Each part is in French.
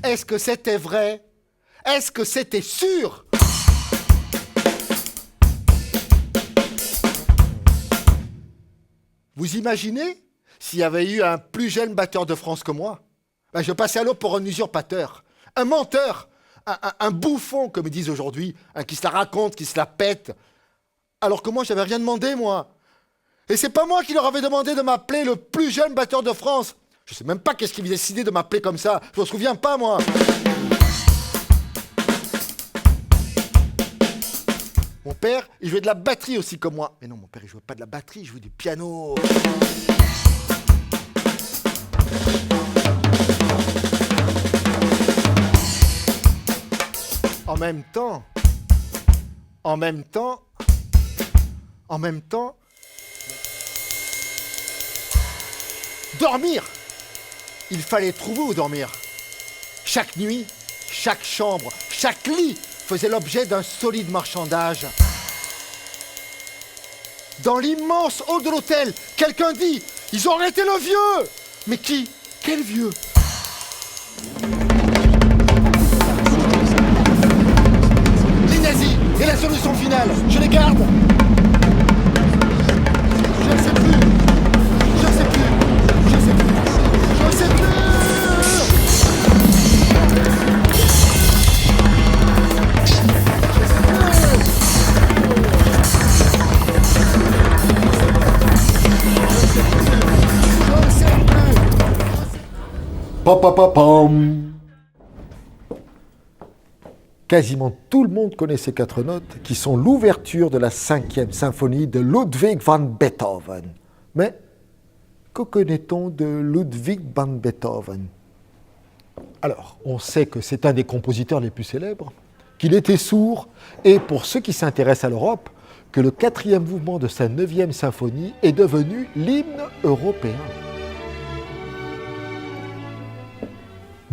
Est-ce que c'était vrai? Est-ce que c'était sûr? Vous imaginez s'il y avait eu un plus jeune batteur de France que moi? Ben, je passais alors pour un usurpateur, un menteur, un bouffon, comme ils disent aujourd'hui, qui se la raconte, qui se la pète. Alors que moi, j'avais rien demandé, moi. Et c'est pas moi qui leur avais demandé de m'appeler le plus jeune batteur de France. Je sais même pas qu'est-ce qui avait décidé de m'appeler comme ça. Je me souviens pas, moi. Mon père, il jouait de la batterie aussi comme moi. Mais non, mon père, il jouait pas de la batterie, il jouait du piano. En même temps, dormir. Il fallait trouver où dormir. Chaque nuit, chaque chambre, chaque lit faisait l'objet d'un solide marchandage. Dans l'immense hall de l'hôtel, quelqu'un dit « Ils ont arrêté le vieux !» Mais qui? Quel vieux? Les nazis et la solution finale, je les garde. Je ne sais plus. Je ne sais plus. Je ne sais plus. Je ne sais plus. Pam. Quasiment tout le monde connaît ces quatre notes qui sont l'ouverture de la 5e symphonie de Ludwig van Beethoven. Mais que connaît-on de Ludwig van Beethoven? Alors, on sait que c'est un des compositeurs les plus célèbres, qu'il était sourd, et pour ceux qui s'intéressent à l'Europe, que le 4e mouvement de sa 9e symphonie est devenu l'hymne européen.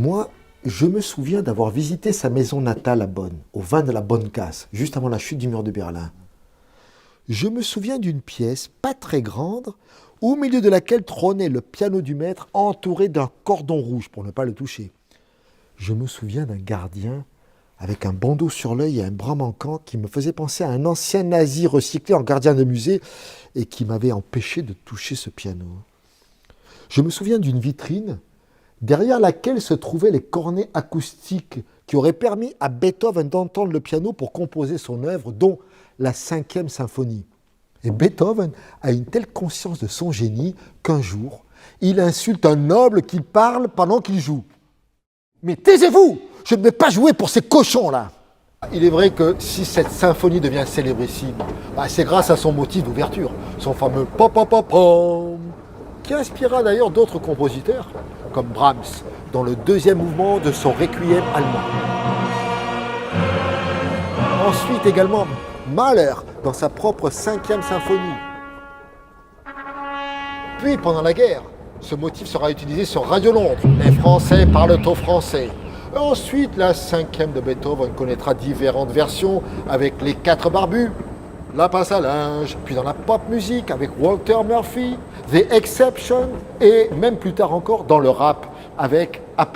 Moi, je me souviens d'avoir visité sa maison natale à Bonn, au vin de la Bonne Casse, juste avant la chute du mur de Berlin. Je me souviens d'une pièce pas très grande, au milieu de laquelle trônait le piano du maître entouré d'un cordon rouge pour ne pas le toucher. Je me souviens d'un gardien avec un bandeau sur l'œil et un bras manquant qui me faisait penser à un ancien nazi recyclé en gardien de musée et qui m'avait empêché de toucher ce piano. Je me souviens d'une vitrine derrière laquelle se trouvaient les cornets acoustiques qui auraient permis à Beethoven d'entendre le piano pour composer son œuvre, dont la 5e symphonie. Et Beethoven a une telle conscience de son génie qu'un jour, il insulte un noble qui parle pendant qu'il joue. Mais taisez-vous! Je ne vais pas jouer pour ces cochons-là! Il est vrai que si cette symphonie devient célébrissime, c'est grâce à son motif d'ouverture, son fameux pa-pa-pa-pam, qui inspira d'ailleurs d'autres compositeurs, comme Brahms, dans le 2e mouvement de son Requiem allemand. Ensuite également Mahler, dans sa propre 5e symphonie. Puis pendant la guerre, ce motif sera utilisé sur Radio Londres. Les Français parlent au français. Et ensuite, la 5e de Beethoven connaîtra différentes versions avec les 4 barbus, la pince à linge, puis dans la pop musique avec Walter Murphy, The Exception, et même plus tard encore dans le rap avec A+.